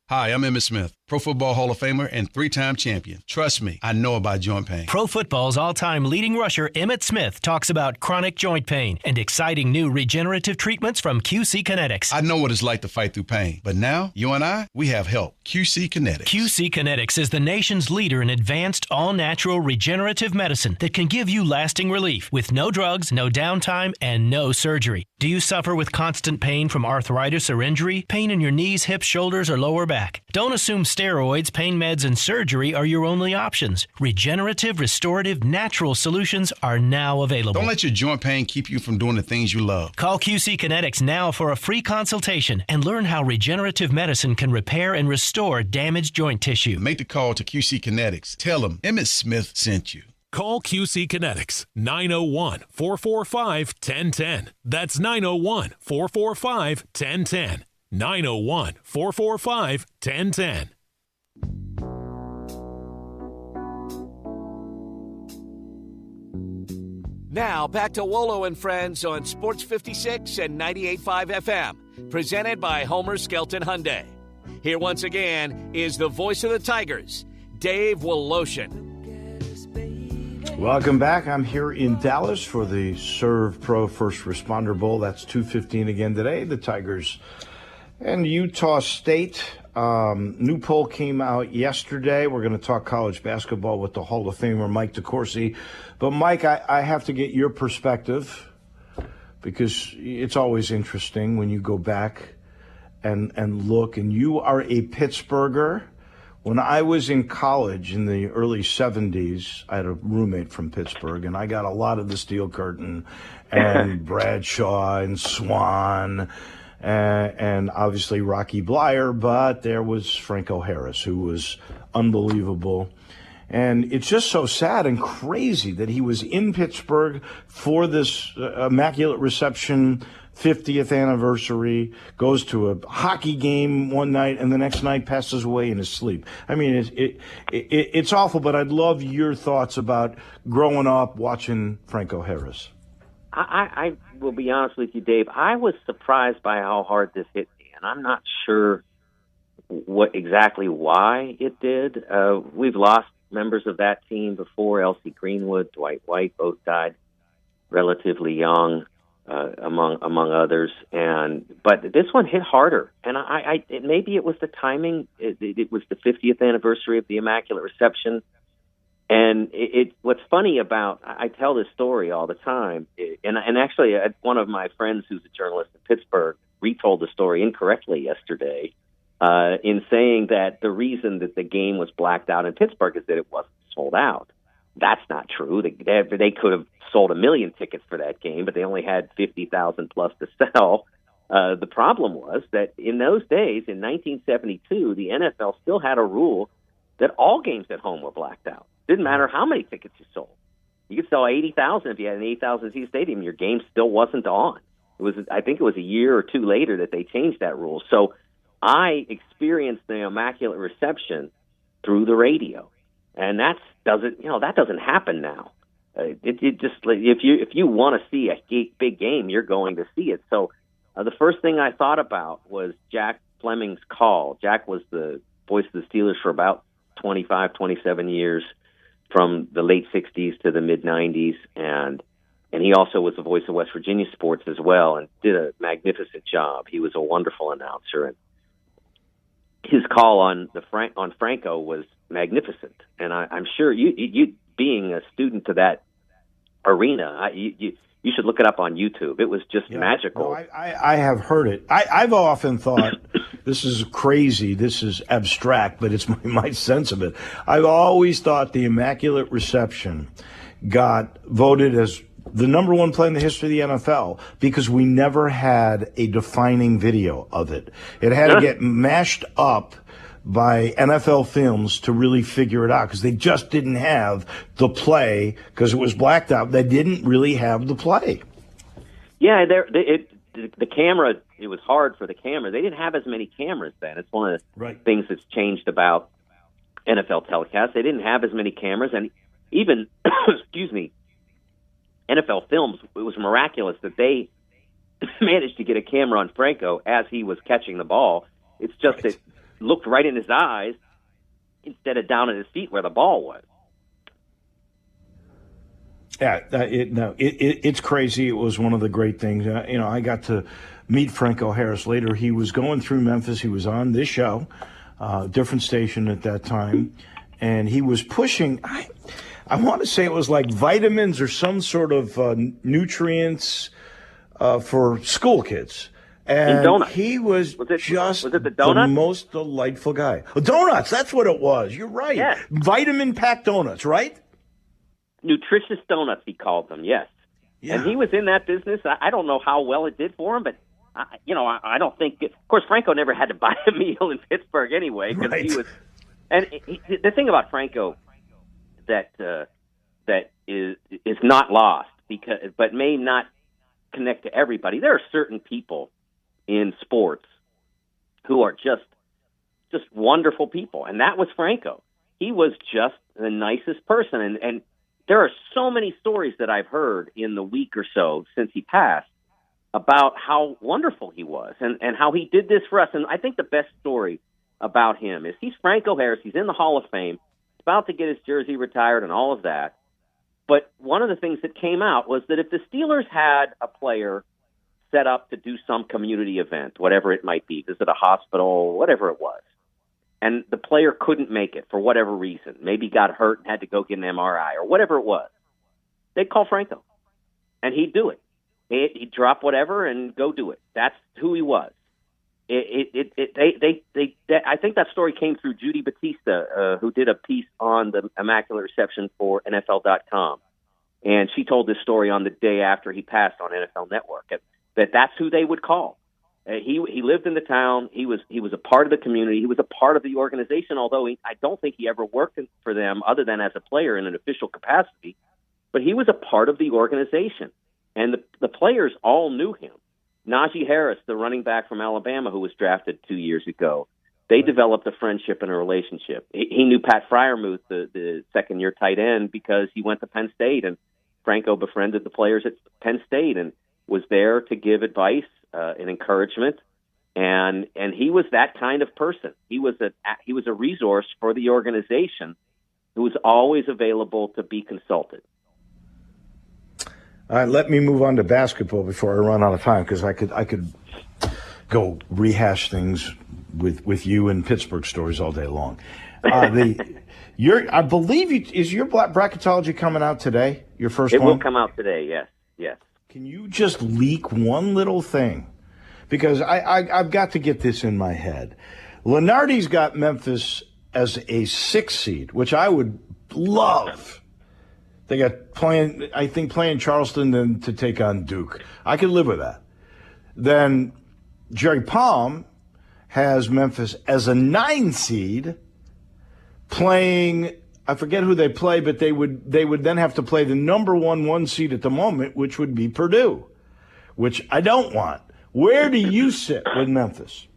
Hi, I'm Emmitt Smith, Pro Football Hall of Famer and 3-time champion. Trust me, I know about joint pain. Pro Football's all-time leading rusher Emmitt Smith talks about chronic joint pain and exciting new regenerative treatments from QC Kinetics. I know what it's like to fight through pain, but now, you and I, we have help. QC Kinetics. QC Kinetics is the nation's leader in advanced, all-natural regenerative medicine that can give you lasting relief with no drugs, no downtime, and no surgery. Do you suffer with constant pain from arthritis or injury, pain in your knees, hips, shoulders, or lower back? back. Don't assume steroids, pain meds, and surgery are your only options. Regenerative, restorative, natural solutions are now available. Don't let your joint pain keep you from doing the things you love. Call QC Kinetics now for a free consultation and learn how regenerative medicine can repair and restore damaged joint tissue. Make the call to QC Kinetics. Tell them Emmett Smith sent you. Call QC Kinetics, 901-445-1010. That's 901-445-1010. 901-445-1010. Now back to Wolo and Friends on Sports 56 and 98.5 FM, presented by Homer Skelton Hyundai. Here once again is the voice of the Tigers, Dave Woloshin. Welcome back. I'm here in Dallas for the Serve Pro First Responder Bowl. That's 2:15 again today. The Tigers and Utah State. New poll came out yesterday. We're going to talk college basketball with the Hall of Famer Mike DeCourcy. But, Mike, I have to get your perspective because it's always interesting when you go back and look. And you are a Pittsburgher. When I was in college in the early 70s, I had a roommate from Pittsburgh, and I got a lot of the Steel Curtain and Bradshaw and Swan and obviously Rocky Blyer, but there was Franco Harris, who was unbelievable. And it's just so sad and crazy that he was in Pittsburgh for this Immaculate Reception 50th anniversary, goes to a hockey game one night, and the next night passes away in his sleep. I mean, it's awful, but I'd love your thoughts about growing up watching Franco Harris. I will be honest with you, Dave. I was surprised by how hard this hit me, and I'm not sure exactly why it did. We've lost members of that team before. Elsie Greenwood, Dwight White, both died relatively young. Among others, but this one hit harder, and maybe it was the timing. It was the 50th anniversary of the Immaculate Reception, and what's funny about, I tell this story all the time, and actually one of my friends who's a journalist in Pittsburgh retold the story incorrectly yesterday, in saying that the reason that the game was blacked out in Pittsburgh is that it wasn't sold out. That's not true. They could have sold 1 million tickets for that game, but they only had 50,000 plus to sell. The problem was that in those days, in 1972, the NFL still had a rule that all games at home were blacked out. Didn't matter how many tickets you sold. You could sell 80,000 if you had an 80,000-seat stadium. Your game still wasn't on. I think it was a year or two later that they changed that rule. So I experienced the Immaculate Reception through the radio. And that doesn't happen now. It just, if you want to see a big game, you're going to see it. So the first thing I thought about was Jack Fleming's call. Jack was the voice of the Steelers for about 25, 27 years, from the late 60s to the mid 90s, and he also was the voice of West Virginia sports as well, and did a magnificent job. He was a wonderful announcer, and his call on Franco was magnificent. And I'm sure you being a student to that arena, you should look it up on YouTube. It was just magical. No, I have heard it. I've often thought, this is crazy, this is abstract, but it's my sense of it. I've always thought the Immaculate Reception got voted as the number one play in the history of the NFL because we never had a defining video of it. It had to get mashed up by NFL Films to really figure it out, because they just didn't have the play, because it was blacked out. They didn't really have the play. Yeah, the camera, it was hard for the camera. They didn't have as many cameras then. It's one of the things that's changed about NFL telecasts. They didn't have as many cameras, and even, excuse me, NFL Films, it was miraculous that they managed to get a camera on Franco as he was catching the ball. It's just that looked right in his eyes instead of down at his feet where the ball was. Yeah, it's crazy. It was one of the great things. I got to meet Franco Harris later. He was going through Memphis. He was on this show, different station at that time, and he was pushing. I want to say it was like vitamins or some sort of nutrients for school kids. And he was it the the donut? most delightful guy. Donuts, that's what it was. You're right. Yes. Vitamin-packed donuts, right? Nutritious donuts, he called them, yes. Yeah. And he was in that business. I don't know how well it did for him, but, I don't think – of course, Franco never had to buy a meal in Pittsburgh anyway because he was – and the thing about Franco that is not lost, but may not connect to everybody. There are certain people in sports who are just wonderful people, and that was Franco. He was just the nicest person, and there are so many stories that I've heard in the week or so since he passed about how wonderful he was and how he did this for us. And I think the best story about him is he's Franco Harris. He's in the Hall of Fame, about to get his jersey retired and all of that. But one of the things that came out was that if the Steelers had a player set up to do some community event, whatever it might be, visit a hospital, whatever it was, and the player couldn't make it for whatever reason, maybe got hurt and had to go get an MRI or whatever it was, they'd call Franco, and he'd do it. He'd drop whatever and go do it. That's who he was. I think that story came through Judy Batista, who did a piece on the Immaculate Reception for NFL.com, and she told this story on the day after he passed on NFL Network. That's who they would call. He lived in the town. He was a part of the community. He was a part of the organization, although I don't think he ever worked for them other than as a player in an official capacity. But he was a part of the organization, and the players all knew him. Najee Harris, the running back from Alabama who was drafted 2 years ago, they developed a friendship and a relationship. He knew Pat Freiermuth, the second-year tight end, because he went to Penn State, and Franco befriended the players at Penn State and was there to give advice and encouragement, and he was that kind of person. He was a resource for the organization who was always available to be consulted. All right, let me move on to basketball before I run out of time, because I could go rehash things with you and Pittsburgh stories all day long. I believe is your bracketology coming out today? Your first one? It will come out today. Yes. Can you just leak one little thing? Because I've got to get this in my head. Lenardi's got Memphis as a 6 seed, which I would love. They got playing Charleston then to take on Duke. I could live with that. Then Jerry Palm has Memphis as a 9 seed playing, I forget who they play, but they would then have to play the number 1 seed at the moment, which would be Purdue, which I don't want. Where do you sit with Memphis?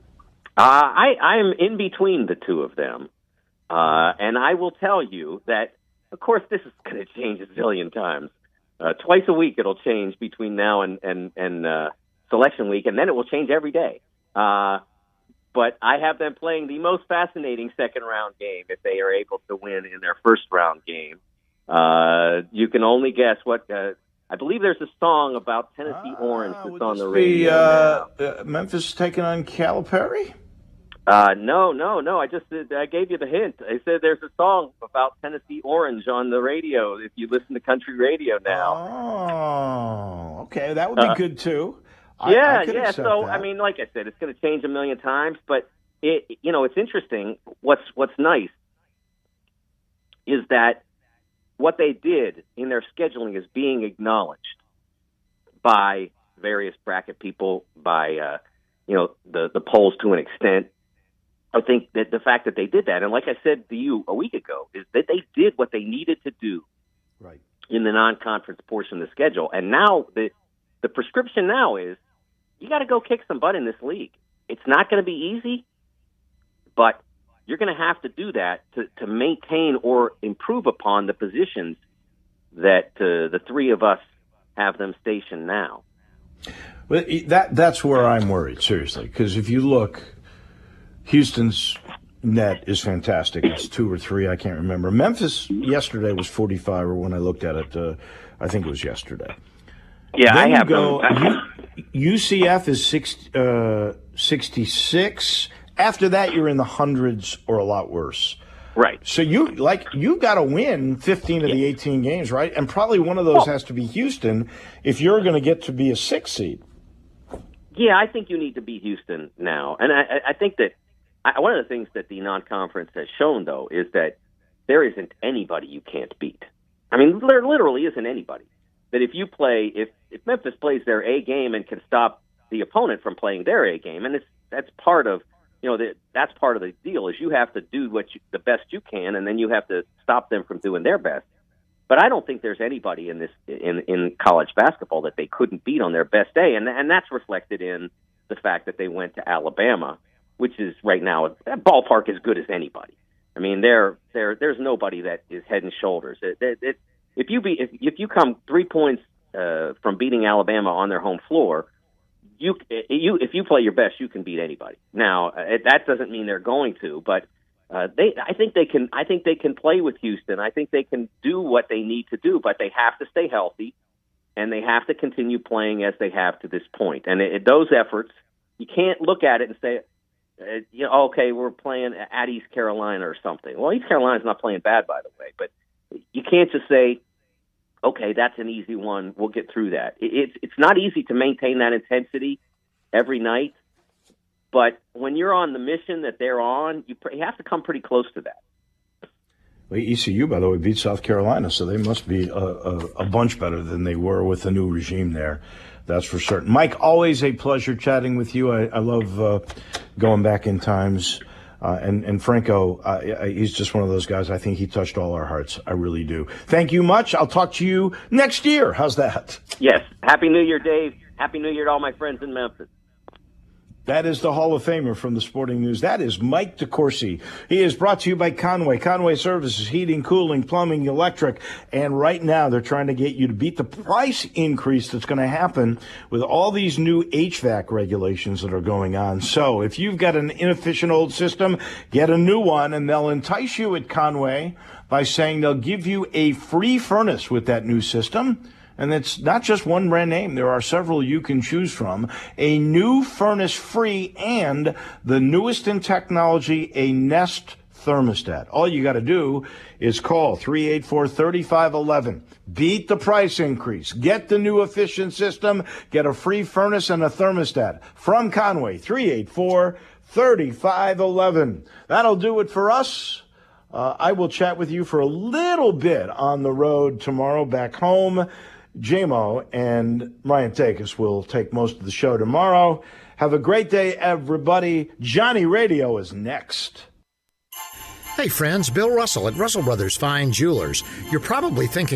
I'm in between the two of them. And I will tell you that, of course, this is going to change a zillion times. Twice a week it'll change between now and selection week, and then it will change every day. But I have them playing the most fascinating second-round game if they are able to win in their first-round game. You can only guess what I believe there's a song about Tennessee Orange that's on the radio. Memphis taking on Calipari? No. I gave you the hint. I said there's a song about Tennessee Orange on the radio if you listen to country radio now. Oh, okay. That would be good, too. Yeah. So, that. I mean, like I said, it's going to change a million times, but it's interesting. What's nice is that what they did in their scheduling is being acknowledged by various bracket people, by the polls to an extent. I think that the fact that they did that, and like I said to you a week ago, is that they did what they needed to do in the non-conference portion of the schedule. And now the prescription now is you got to go kick some butt in this league. It's not going to be easy, but you're going to have to do that to maintain or improve upon the positions that the three of us have them stationed now. But that's where I'm worried, seriously, because if you look, Houston's net is fantastic. It's 2 or 3, I can't remember. Memphis yesterday was 45, or when I looked at it, I think it was yesterday. Yeah, then I have UCF is 66. After that, you're in the hundreds or a lot worse. Right. So you've got to win 15 of the 18 games, right? And probably one of those has to be Houston if you're going to get to be a 6 seed. Yeah, I think you need to beat Houston now. And I think that one of the things that the non-conference has shown, though, is that there isn't anybody you can't beat. I mean, there literally isn't anybody. That if Memphis plays their A game and can stop the opponent from playing their A game, and that's part of that's part of the deal, is you have to do the best you can, and then you have to stop them from doing their best. But I don't think there's anybody in college basketball that they couldn't beat on their best day, and that's reflected in the fact that they went to Alabama, which is right now that ballpark as good as anybody. I mean, there's nobody that is head and shoulders. If you come 3 points from beating Alabama on their home floor, if you play your best, you can beat anybody. Now that doesn't mean they're going to, but I think they can. I think they can play with Houston. I think they can do what they need to do, but they have to stay healthy, and they have to continue playing as they have to this point. And those efforts, you can't look at it and say, okay, we're playing at East Carolina or something. Well, East Carolina's not playing bad, by the way, but you can't just say, okay, that's an easy one, we'll get through that. It's not easy to maintain that intensity every night, but when you're on the mission that they're on, you have to come pretty close to that. Well, ECU, by the way, beat South Carolina, so they must be a bunch better than they were with the new regime there. That's for certain. Mike, always a pleasure chatting with you. I love going back in times. And Franco, he's just one of those guys. I think he touched all our hearts. I really do. Thank you much. I'll talk to you next year. How's that? Yes. Happy New Year, Dave. Happy New Year to all my friends in Memphis. That is the Hall of Famer from the Sporting News. That is Mike DeCourcy. He is brought to you by Conway. Conway Services, heating, cooling, plumbing, electric. And right now they're trying to get you to beat the price increase that's going to happen with all these new HVAC regulations that are going on. So if you've got an inefficient old system, get a new one, and they'll entice you at Conway by saying they'll give you a free furnace with that new system. And it's not just one brand name. There are several you can choose from. A new furnace free and the newest in technology, a Nest thermostat. All you got to do is call 384-3511. Beat the price increase. Get the new efficient system. Get a free furnace and a thermostat from Conway, 384-3511. That'll do it for us. I will chat with you for a little bit on the road tomorrow back home. JMO and Ryan Takis will take most of the show tomorrow. Have a great day, everybody. Johnny Radio is next. Hey, friends, Bill Russell at Russell Brothers Fine Jewelers. You're probably thinking,